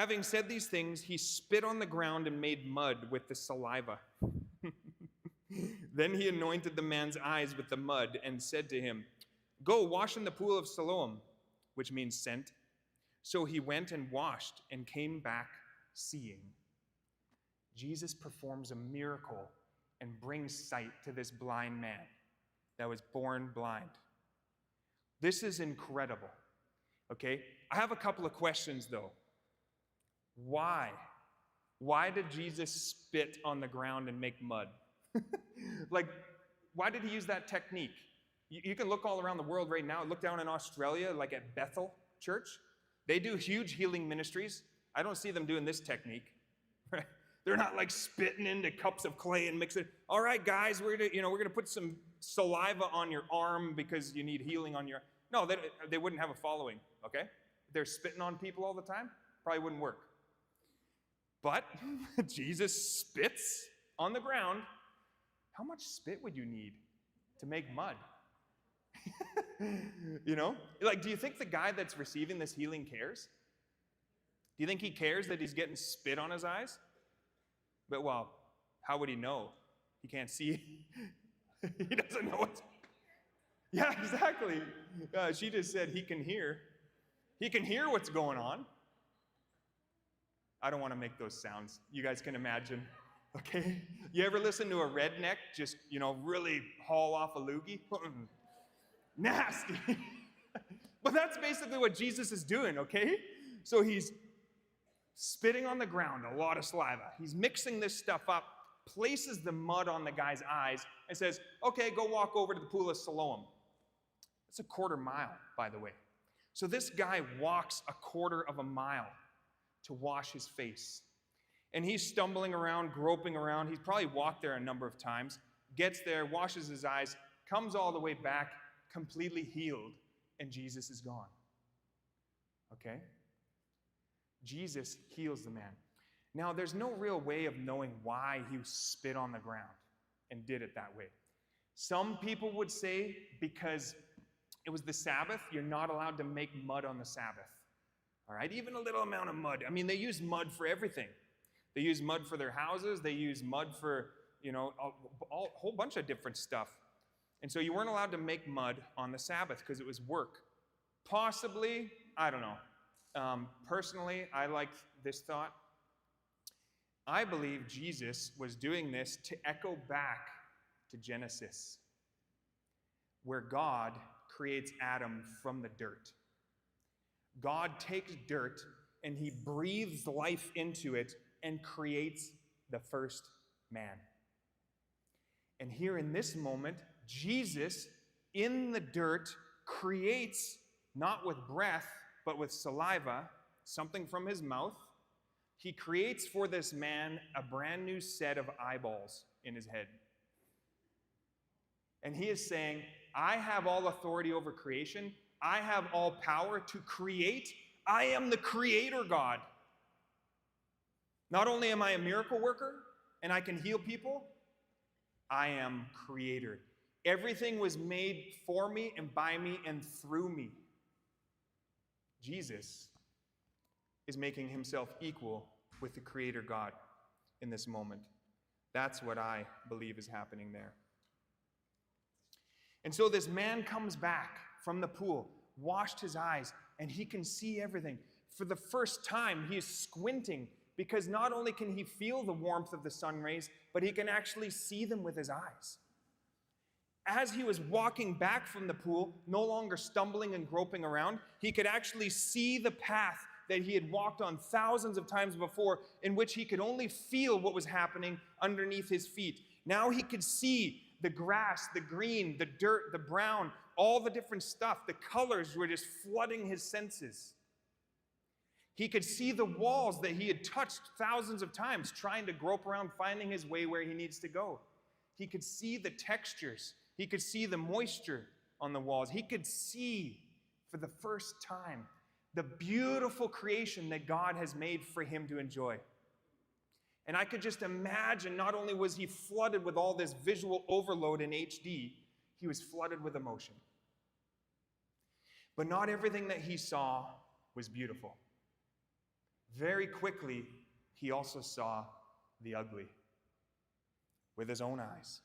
Having said these things, he spit on the ground and made mud with the saliva. Then he anointed the man's eyes with the mud and said to him, "Go wash in the pool of Siloam," which means sent. So he went and washed and came back seeing. Jesus performs a miracle and brings sight to this blind man that was born blind. This is incredible. Okay? I have a couple of questions though. Why? Why did Jesus spit on the ground and make mud? Like, why did he use that technique? You can look all around the world right now. Look down in Australia, like at Bethel Church. They do huge healing ministries. I don't see them doing this technique. They're not like spitting into cups of clay and mixing. All right, guys, we're gonna put some saliva on your arm because you need healing on your. No, they wouldn't have a following. Okay, they're spitting on people all the time. Probably wouldn't work. But Jesus spits on the ground. How much spit would you need to make mud? Like, do you think the guy that's receiving this healing cares? Do you think he cares that he's getting spit on his eyes? But, well, how would he know? He can't see. He doesn't know it. Yeah, exactly. She just said he can hear. He can hear what's going on. I don't want to make those sounds. You guys can imagine. Okay? You ever listen to a redneck just, really haul off a loogie? Nasty. But that's basically what Jesus is doing, okay? So he's spitting on the ground, a lot of saliva. He's mixing this stuff up, places the mud on the guy's eyes, and says, okay, go walk over to the pool of Siloam. It's a 1/4 mile, by the way. So this guy walks a 1/4 mile to wash his face. And he's stumbling around, groping around. He's probably walked there a number of times, gets there, washes his eyes, comes all the way back, completely healed, and Jesus is gone. Okay? Jesus heals the man. Now, there's no real way of knowing why he spit on the ground and did it that way. Some people would say because it was the Sabbath, you're not allowed to make mud on the Sabbath. All right? Even a little amount of mud. I mean, they use mud for everything. They use mud for their houses. They use mud for, a whole bunch of different stuff. And so you weren't allowed to make mud on the Sabbath because it was work. Possibly, I don't know. Personally, I like this thought. I believe Jesus was doing this to echo back to Genesis, where God creates Adam from the dirt. God takes dirt and he breathes life into it and creates the first man. And here in this moment, Jesus, in the dirt, creates, not with breath, but with saliva, something from his mouth. He creates for this man a brand new set of eyeballs in his head. And he is saying, I have all authority over creation. I have all power to create. I am the creator God. Not only am I a miracle worker and I can heal people, I am creator. Everything was made for me and by me and through me. Jesus is making himself equal with the creator God in this moment. That's what I believe is happening there. And so this man comes back from the pool, washed his eyes, and he can see everything. For the first time, he is squinting because not only can he feel the warmth of the sun rays, but he can actually see them with his eyes. As he was walking back from the pool, no longer stumbling and groping around, he could actually see the path that he had walked on thousands of times before, in which he could only feel what was happening underneath his feet. Now he could see the grass, the green, the dirt, the brown, all the different stuff. The colors were just flooding his senses. He could see the walls that he had touched thousands of times, trying to grope around, finding his way where he needs to go. He could see the textures. He could see the moisture on the walls. He could see, for the first time, the beautiful creation that God has made for him to enjoy. And I could just imagine, not only was he flooded with all this visual overload in HD, he was flooded with emotion. But not everything that he saw was beautiful. very quickly, he also saw the ugly with his own eyes.